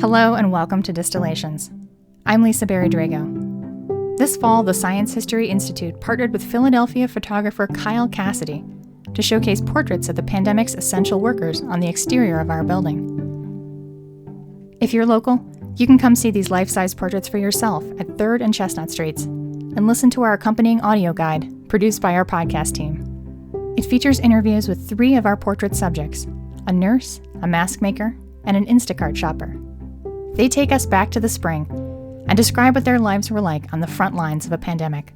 Hello and welcome to Distillations. I'm Lisa Berry-Drago. This fall, the Science History Institute partnered with Philadelphia photographer Kyle Cassidy to showcase portraits of the pandemic's essential workers on the exterior of our building. If you're local, you can come see these life-size portraits for yourself at 3rd and Chestnut Streets and listen to our accompanying audio guide produced by our podcast team. It features interviews with 3 of our portrait subjects, a nurse, a mask maker, and an Instacart shopper. They take us back to the spring and describe what their lives were like on the front lines of a pandemic.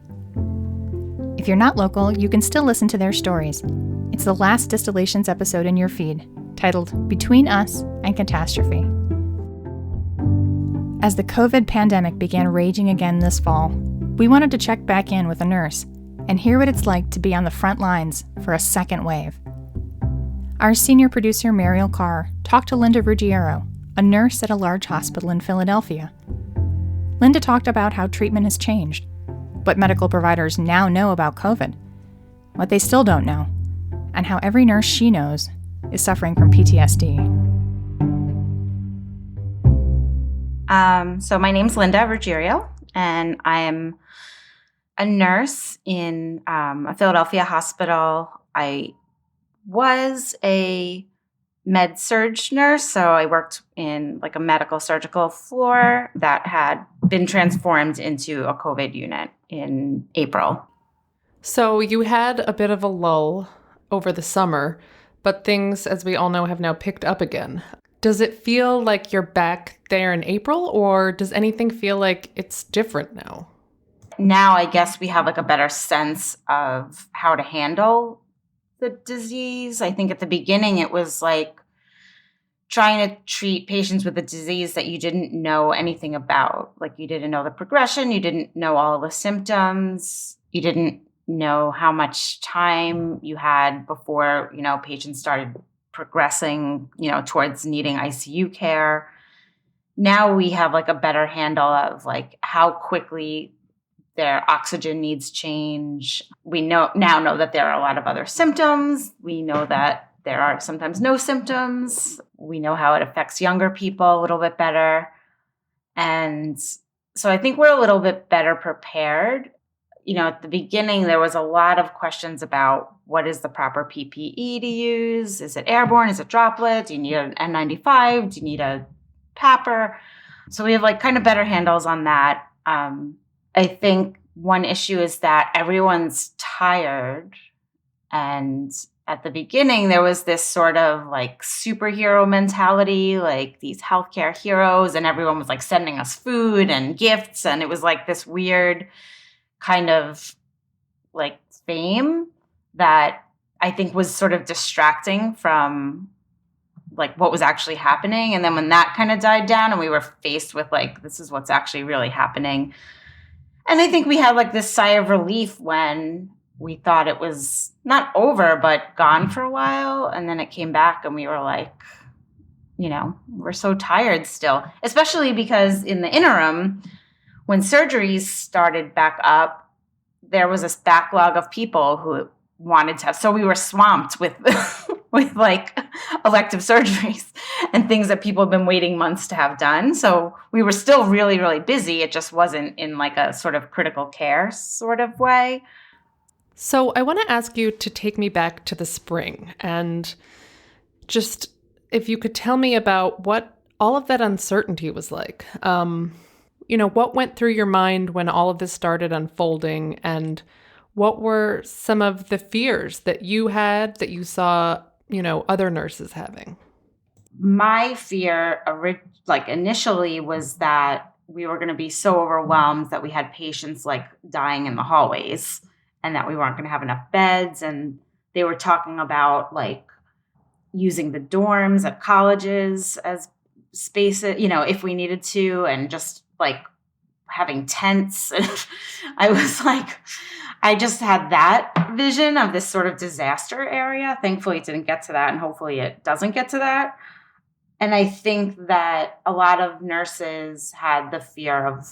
If you're not local, you can still listen to their stories. It's the last Distillations episode in your feed, titled Between Us and Catastrophe. As the COVID pandemic began raging again this fall, we wanted to check back in with a nurse and hear what it's like to be on the front lines for a second wave. Our senior producer, Mariel Carr, talked to Linda Ruggiero, a nurse at a large hospital in Philadelphia. Linda talked about how treatment has changed, what medical providers now know about COVID, what they still don't know, and how every nurse she knows is suffering from PTSD. So my name's Linda Ruggiero, and I'm a nurse in a Philadelphia hospital. I was a med-surg nurse, so I worked in like a medical surgical floor that had been transformed into a COVID unit in April. So you had a bit of a lull over the summer, but things, as we all know, have now picked up again. Does it feel like you're back there in April, or does anything feel like it's different now? Now I guess we have like a better sense of how to handle the disease. I think at the beginning it was like trying to treat patients with a disease that you didn't know anything about. Like you didn't know the progression, you didn't know all the symptoms, you didn't know how much time you had before, patients started progressing, towards needing ICU care. Now we have like a better handle of like how quickly their oxygen needs change. We now know that there are a lot of other symptoms. We know that there are sometimes no symptoms. We know how it affects younger people a little bit better. And so I think we're a little bit better prepared. At the beginning, there was a lot of questions about what is the proper PPE to use? Is it airborne? Is it droplet? Do you need an N95? Do you need a PAPR? So we have like kind of better handles on that. I think one issue is that everyone's tired. And at the beginning, there was this sort of like superhero mentality, like these healthcare heroes, and everyone was like sending us food and gifts. And it was like this weird kind of like fame that I think was sort of distracting from like what was actually happening. And then when that kind of died down and we were faced with like, this is what's actually really happening. And I think we had like this sigh of relief when we thought it was not over, but gone for a while. And then it came back and we were like, we're so tired still, especially because in the interim, when surgeries started back up, there was this backlog of people who wanted to have, so we were swamped with with like elective surgeries and things that people have been waiting months to have done. So we were still really, really busy. It just wasn't in like a sort of critical care sort of way. So I want to ask you to take me back to the spring and just if you could tell me about what all of that uncertainty was like. What went through your mind when all of this started unfolding, and what were some of the fears that you had that you saw, other nurses having? My fear, initially was that we were going to be so overwhelmed that we had patients like dying in the hallways and that we weren't going to have enough beds. And they were talking about like using the dorms at colleges as spaces, if we needed to, and just like having tents. I was like, I just had that vision of this sort of disaster area. Thankfully, it didn't get to that, and hopefully it doesn't get to that. And I think that a lot of nurses had the fear of,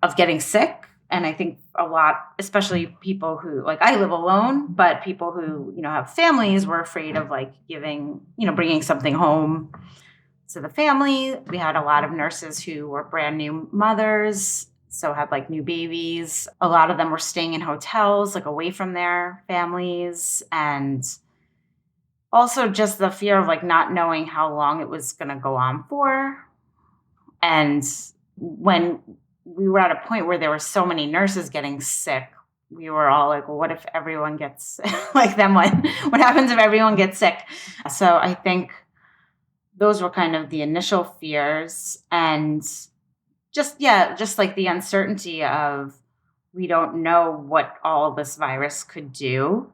of getting sick. And I think a lot, especially people who, like I live alone, but people who, have families were afraid of like giving, bringing something home to the family. We had a lot of nurses who were brand new mothers, so had like new babies. A lot of them were staying in hotels, like away from their families. And also just the fear of like not knowing how long it was going to go on for. And when we were at a point where there were so many nurses getting sick, we were all like, well, what if everyone gets like then what happens if everyone gets sick? So I think those were kind of the initial fears, and just like the uncertainty of we don't know what all this virus could do.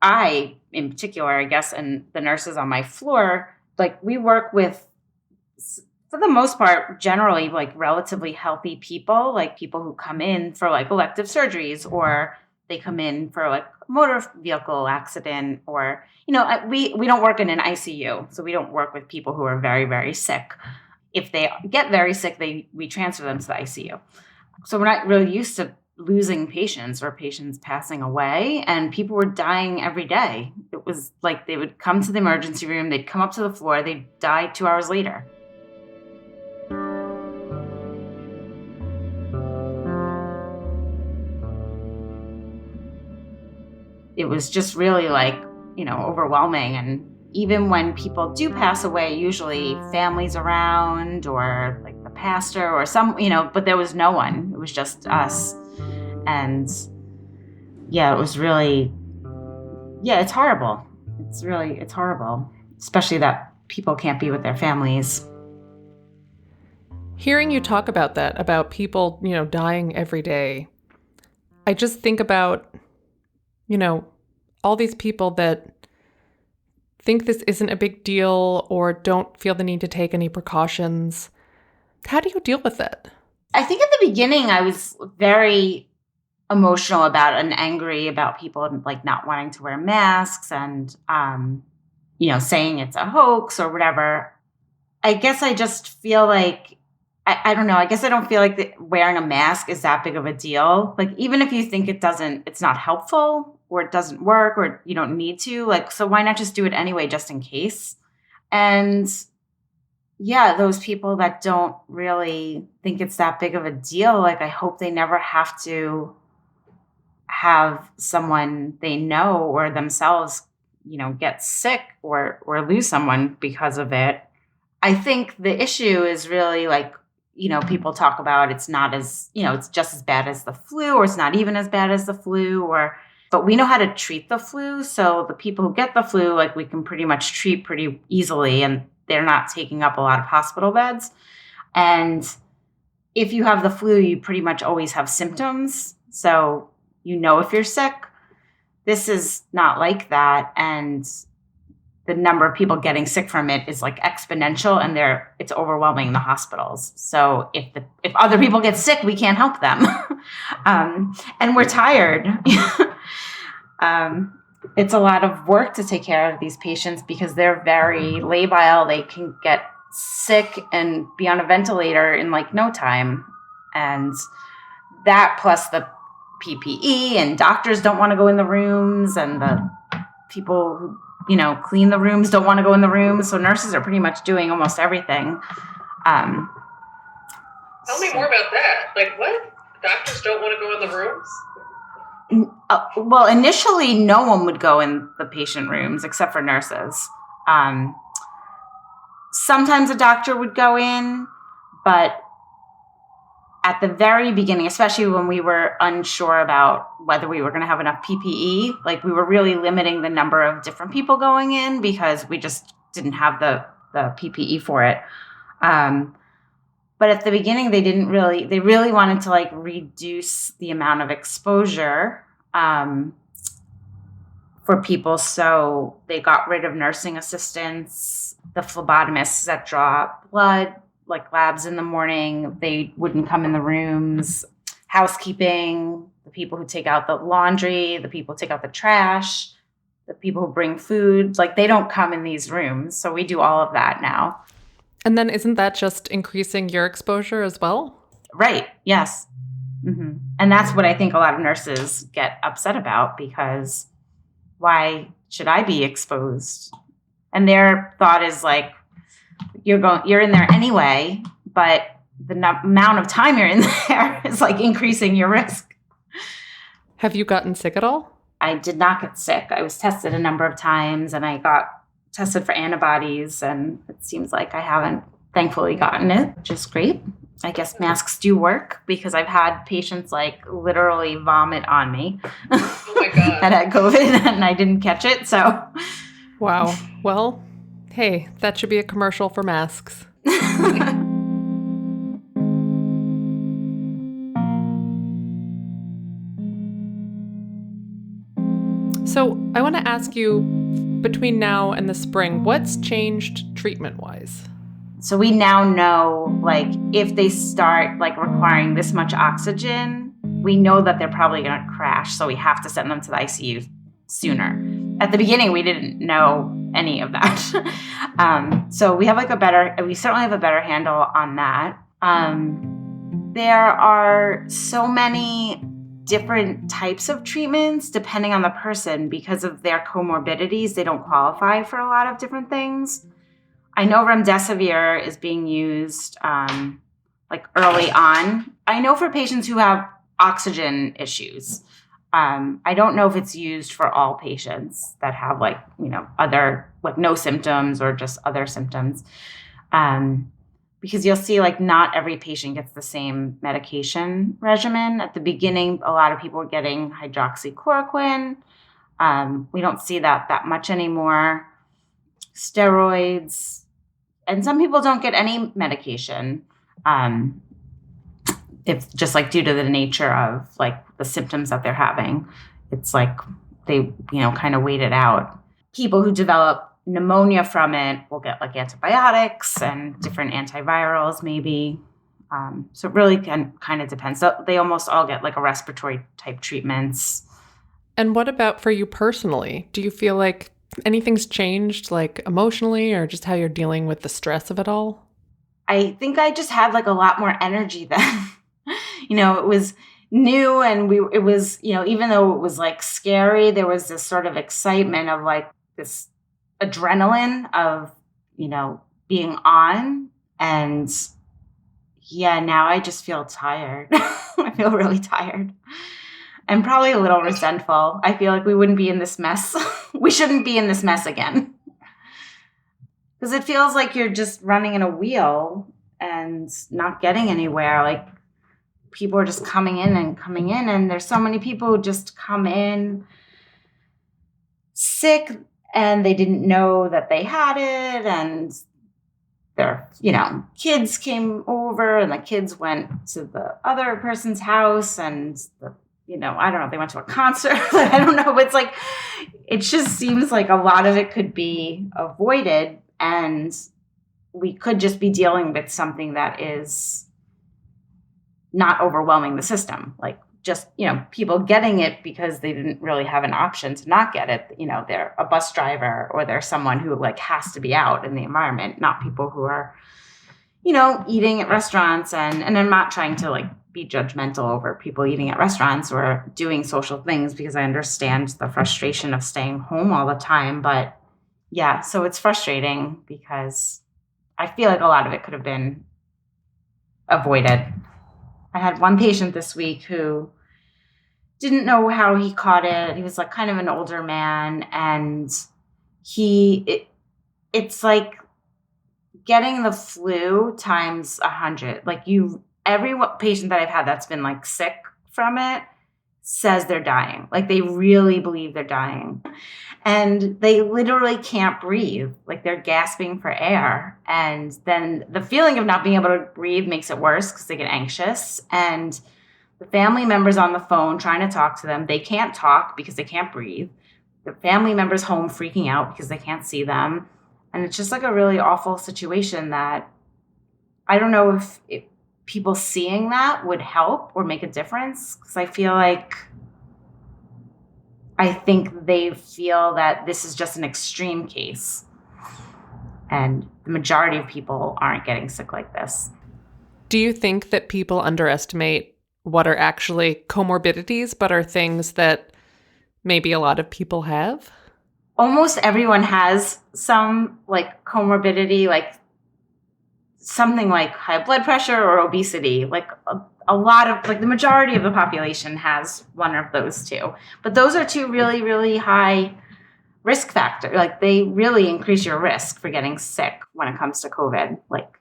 I in particular, I guess, and the nurses on my floor, like we work with, for the most part, generally like relatively healthy people, like people who come in for like elective surgeries, or they come in for like a motor vehicle accident, or, we don't work in an ICU. So we don't work with people who are very, very sick. If they get very sick, we transfer them to the ICU. So we're not really used to losing patients or patients passing away, and people were dying every day. It was like they would come to the emergency room, they'd come up to the floor, they'd die 2 hours later. It was just really like, overwhelming. And even when people do pass away, usually families around or like the pastor or some, but there was no one. It was just us. And it was really, it's horrible. It's horrible, especially that people can't be with their families. Hearing you talk about that, about people, dying every day, I just think about, all these people that think this isn't a big deal or don't feel the need to take any precautions. How do you deal with it? I think at the beginning I was very emotional about and angry about people like not wanting to wear masks and, saying it's a hoax or whatever. I guess I just feel like, I don't know. I guess I don't feel like wearing a mask is that big of a deal. Like, even if you think it's not helpful or it doesn't work or you don't need to, like, so why not just do it anyway, just in case? And those people that don't really think it's that big of a deal, like, I hope they never have to have someone they know or themselves, get sick or lose someone because of it. I think the issue is really like, people talk about it's not as, it's just as bad as the flu, or it's not even as bad as the flu, but we know how to treat the flu. So the people who get the flu, like, we can pretty much treat pretty easily, and they're not taking up a lot of hospital beds. And if you have the flu, you pretty much always have symptoms. So if you're sick. This is not like that. And the number of people getting sick from it is like exponential, and it's overwhelming the hospitals. So if other people get sick, we can't help them. And we're tired. It's a lot of work to take care of these patients because they're very labile. They can get sick and be on a ventilator in like no time. And that plus the PPE, and doctors don't want to go in the rooms, and the people who clean the rooms don't want to go in the rooms. So nurses are pretty much doing almost everything. Tell me more about that. Like, what? Doctors don't want to go in the rooms? Well, initially, no one would go in the patient rooms except for nurses. Sometimes a doctor would go in, but at the very beginning, especially when we were unsure about whether we were going to have enough PPE, like, we were really limiting the number of different people going in because we just didn't have the PPE for it. But at the beginning, they really wanted to like reduce the amount of exposure for people. So they got rid of nursing assistants, the phlebotomists that draw blood, like labs in the morning. They wouldn't come in the rooms. Housekeeping, the people who take out the laundry, the people who take out the trash, the people who bring food, like, they don't come in these rooms. So we do all of that now. And then isn't that just increasing your exposure as well? Right. Yes. Mm-hmm. And that's what I think a lot of nurses get upset about, because why should I be exposed? And their thought is like, you're in there anyway, but the amount of time you're in there is like increasing your risk. Have you gotten sick at all? I did not get sick. I was tested a number of times and I got tested for antibodies, and it seems like I haven't thankfully gotten it, which is great. I guess masks do work because I've had patients like literally vomit on me. Oh my God. That had COVID and I didn't catch it. So, wow. Well, hey, that should be a commercial for masks. So I want to ask you, between now and the spring, what's changed treatment-wise? So we now know, like, if they start like requiring this much oxygen, we know that they're probably going to crash. So we have to send them to the ICU sooner. At the beginning, we didn't know any of that. So we have like we certainly have a better handle on that. There are so many different types of treatments depending on the person. Because of their comorbidities, they don't qualify for a lot of different things. I know remdesivir is being used like early on. I know for patients who have oxygen issues. I don't know if it's used for all patients that have like, other like no symptoms or just other symptoms. Because you'll see like not every patient gets the same medication regimen. At the beginning, a lot of people were getting hydroxychloroquine. We don't see that much anymore. Steroids. And some people don't get any medication. It's just like due to the nature of like the symptoms that they're having. It's like they, kind of wait it out. People who develop pneumonia from it will get like antibiotics and different antivirals maybe. So it really kind of depends. So they almost all get like a respiratory type treatments. And what about for you personally? Do you feel like anything's changed, like emotionally, or just how you're dealing with the stress of it all? I think I just had like a lot more energy then. It was new and it was, even though it was like scary, there was this sort of excitement of like this adrenaline of, being on. And yeah, now I just feel tired. I feel really tired. I'm probably a little resentful. I feel like we wouldn't be in this mess. We shouldn't be in this mess again. Because it feels like you're just running in a wheel and not getting anywhere. Like people are just coming in. And there's so many people who just come in sick and they didn't know that they had it. And their, kids came over and the kids went to the other person's house and I don't know, they went to a concert. I don't know. It's like, it just seems like a lot of it could be avoided and we could just be dealing with something that is not overwhelming the system. Like just, people getting it because they didn't really have an option to not get it. They're a bus driver or they're someone who like has to be out in the environment, not people who are, eating at restaurants. And I'm not trying to like be judgmental over people eating at restaurants or doing social things because I understand the frustration of staying home all the time. But yeah, so it's frustrating because I feel like a lot of it could have been avoided. I had one patient this week who didn't know how he caught it. He was like kind of an older man and it's like getting the flu times 100. Like every patient that I've had that's been like sick from it says they're dying. Like they really believe they're dying. And they literally can't breathe. Like they're gasping for air. And then the feeling of not being able to breathe makes it worse because they get anxious. And the family member's on the phone trying to talk to them. They can't talk because they can't breathe. The family member's home freaking out because they can't see them. And it's just like a really awful situation that I don't know if people seeing that would help or make a difference. Because I think they feel that this is just an extreme case. And the majority of people aren't getting sick like this. Do you think that people underestimate what are actually comorbidities, but are things that maybe a lot of people have? Almost everyone has some like comorbidity, like something like high blood pressure or obesity. Like a lot of, like the majority of the population has one of those two. But those are two really, really high risk factor. Like they really increase your risk for getting sick when it comes to COVID. Like,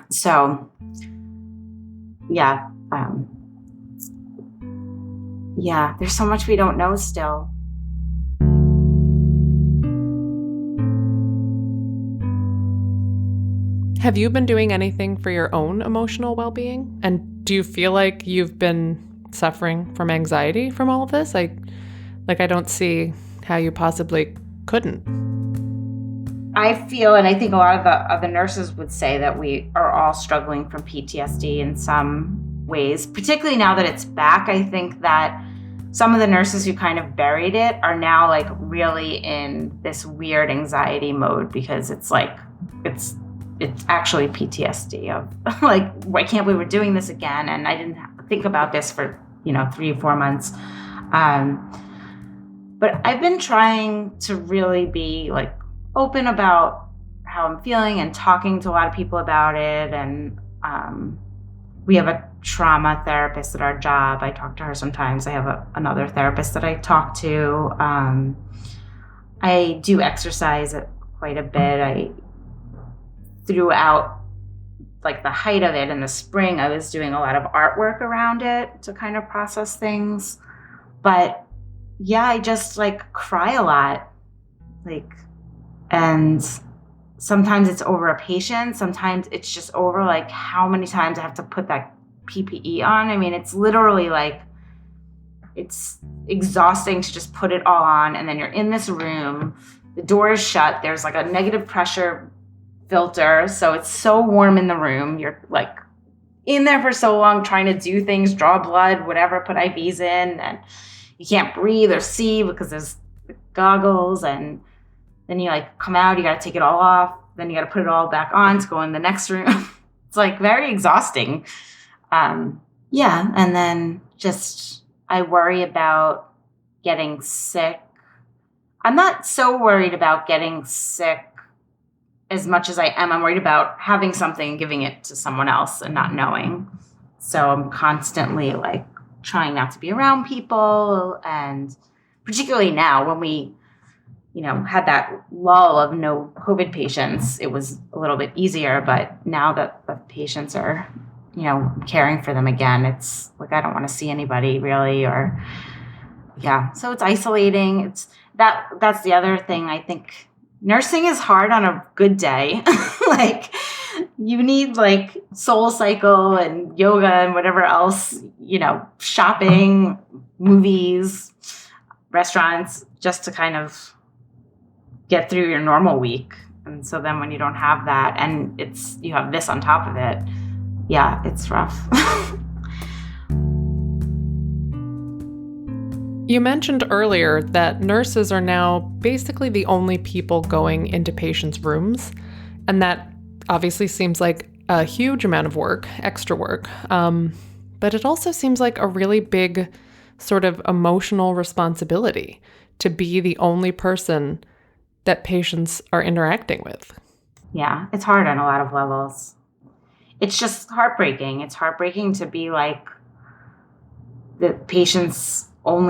so yeah. Yeah, there's so much we don't know still. Have you been doing anything for your own emotional well-being? And do you feel like you've been suffering from anxiety from all of this? I don't see how you possibly couldn't. I feel, and I think a lot of the other nurses would say, that we are all struggling from PTSD in some ways, particularly now that it's back. I think that some of the nurses who kind of buried it are now like really in this weird anxiety mode because it's like, it's actually PTSD of like, I can't believe we're doing this again. And I didn't have to think about this for, 3 or 4 months. But I've been trying to really be like open about how I'm feeling and talking to a lot of people about it. And we have a trauma therapist at our job. I talk to her sometimes. I have another therapist that I talk to. I do exercise quite a bit. Throughout like the height of it in the spring, I was doing a lot of artwork around it to kind of process things. But yeah, I just like cry a lot. And sometimes it's over a patient. Sometimes it's just over like how many times I have to put that PPE on. I mean, it's literally like, it's exhausting to just put it all on. And then you're in this room, the door is shut. There's like a negative pressure filter. So it's so warm in the room. You're like in there for so long trying to do things, draw blood, whatever, put IVs in, and you can't breathe or see because there's goggles. And then you like come out, you got to take it all off. Then you got to put it all back on to go in the next room. It's like very exhausting. Yeah. And then just, I worry about getting sick. I'm not so worried about getting sick as much as I am. I'm worried about having something and giving it to someone else and not knowing. So I'm constantly like trying not to be around people. And particularly now when we, had that lull of no COVID patients, it was a little bit easier. But now that the patients are, caring for them again, it's like, I don't want to see anybody really, or yeah. So it's isolating. That's the other thing. I think nursing is hard on a good day. Like you need like Soul Cycle and yoga and whatever else, shopping, movies, restaurants, just to kind of get through your normal week. And so then when you don't have that and you have this on top of it, yeah, it's rough. You mentioned earlier that nurses are now basically the only people going into patients' rooms, and that obviously seems like a huge amount of work, extra work, but it also seems like a really big sort of emotional responsibility to be the only person that patients are interacting with. Yeah, it's hard on a lot of levels. It's just heartbreaking. It's heartbreaking to be like the patients you're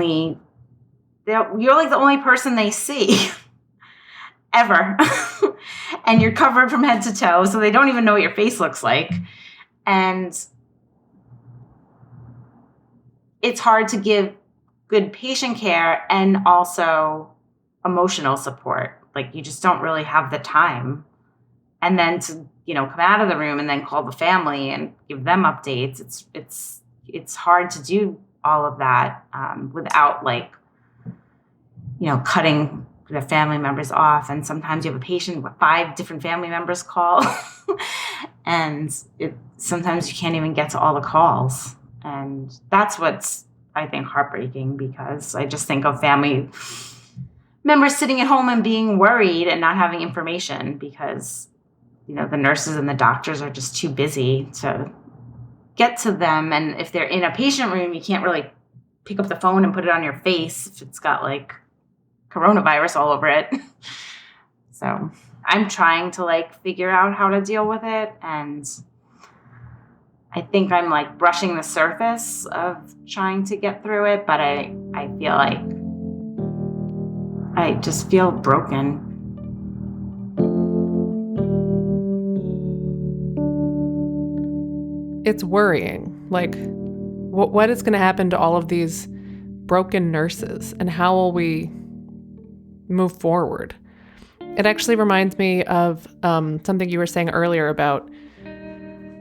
like the only person they see ever. And you're covered from head to toe, so they don't even know what your face looks like. And it's hard to give good patient care and also emotional support. Like you just don't really have the time. And then to, come out of the room and then call the family and give them updates. It's hard to do all of that without like, cutting the family members off. And sometimes you have a patient with 5 different family members call. And sometimes you can't even get to all the calls. And that's what's, I think, heartbreaking, because I just think of family members sitting at home and being worried and not having information because, the nurses and the doctors are just too busy to get to them. And if they're in a patient room, you can't really pick up the phone and put it on your face if it's got like coronavirus all over it. So I'm trying to like figure out how to deal with it, and I think I'm like brushing the surface of trying to get through it, but I feel like I just feel broken. It's worrying. Like, what is going to happen to all of these broken nurses, and how will we move forward? It actually reminds me of something you were saying earlier about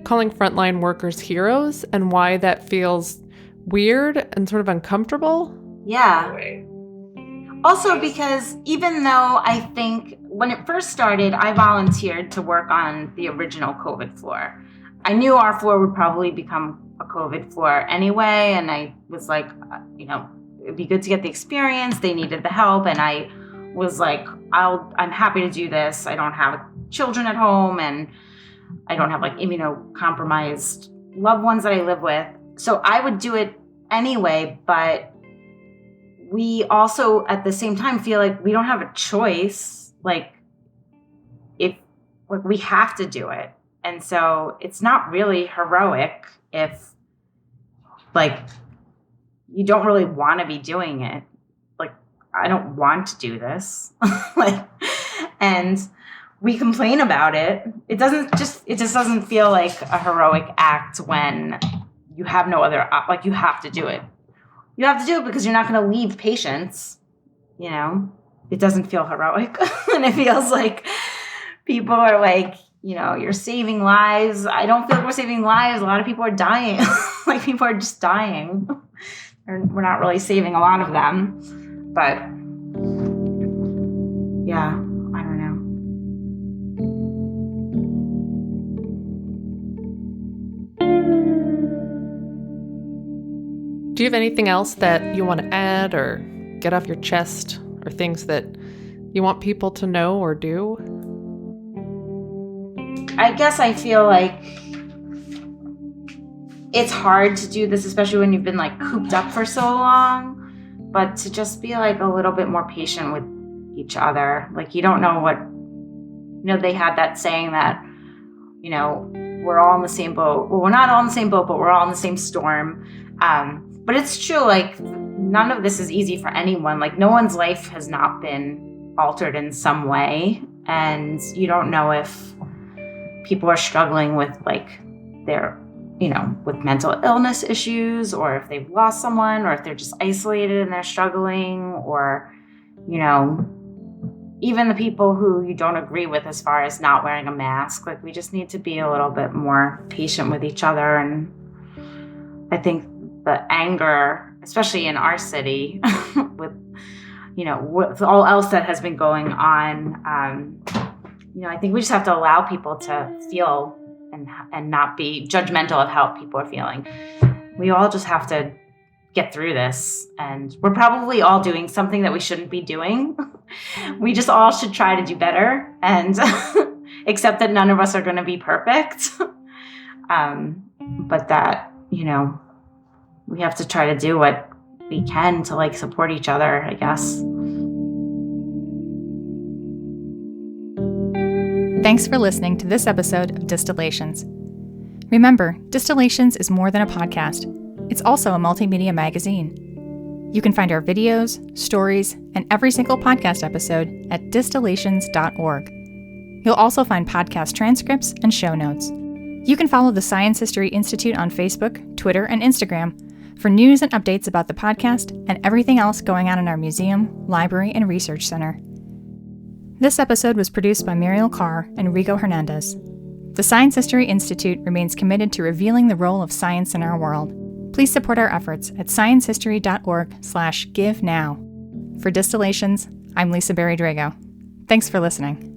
calling frontline workers heroes and why that feels weird and sort of uncomfortable. Yeah. Also, because even though I think when it first started, I volunteered to work on the original COVID floor. I knew our floor would probably become a COVID floor anyway, and I was like, it'd be good to get the experience. They needed the help, and I was like, I'm happy to do this. I don't have children at home, and I don't have like immunocompromised loved ones that I live with. So I would do it anyway, but we also at the same time feel like we don't have a choice. Like we have to do it. And so it's not really heroic if like you don't really want to be doing it. Like, I don't want to do this. And we complain about it. It just doesn't feel like a heroic act when you have no other, like you have to do it. You have to do it because you're not going to leave patients, It doesn't feel heroic. And it feels like people are like, you're saving lives. I don't feel like we're saving lives. A lot of people are dying. Like, people are just dying. We're not really saving a lot of them. But, yeah, I don't know. Do you have anything else that you want to add or get off your chest, or things that you want people to know or do? I guess I feel like it's hard to do this, especially when you've been like cooped up for so long, but to just be like a little bit more patient with each other. Like, you don't know what, they had that saying that, we're all in the same boat. Well, we're not all in the same boat, but we're all in the same storm. But it's true, like, none of this is easy for anyone. Like, no one's life has not been altered in some way. And you don't know if people are struggling with, like, their, with mental illness issues, or if they've lost someone, or if they're just isolated and they're struggling, or, even the people who you don't agree with as far as not wearing a mask. Like, we just need to be a little bit more patient with each other. And I think the anger, especially in our city, with all else that has been going on, I think we just have to allow people to feel and not be judgmental of how people are feeling. We all just have to get through this, and we're probably all doing something that we shouldn't be doing. We just all should try to do better, and accept that none of us are going to be perfect. But that, we have to try to do what we can to like support each other, I guess. Thanks for listening to this episode of Distillations. Remember, Distillations is more than a podcast. It's also a multimedia magazine. You can find our videos, stories, and every single podcast episode at distillations.org. You'll also find podcast transcripts and show notes. You can follow the Science History Institute on Facebook, Twitter, and Instagram for news and updates about the podcast and everything else going on in our museum, library, and research center. This episode was produced by Muriel Carr and Rigo Hernandez. The Science History Institute remains committed to revealing the role of science in our world. Please support our efforts at sciencehistory.org/give now. For Distillations, I'm Lisa Berry Drago. Thanks for listening.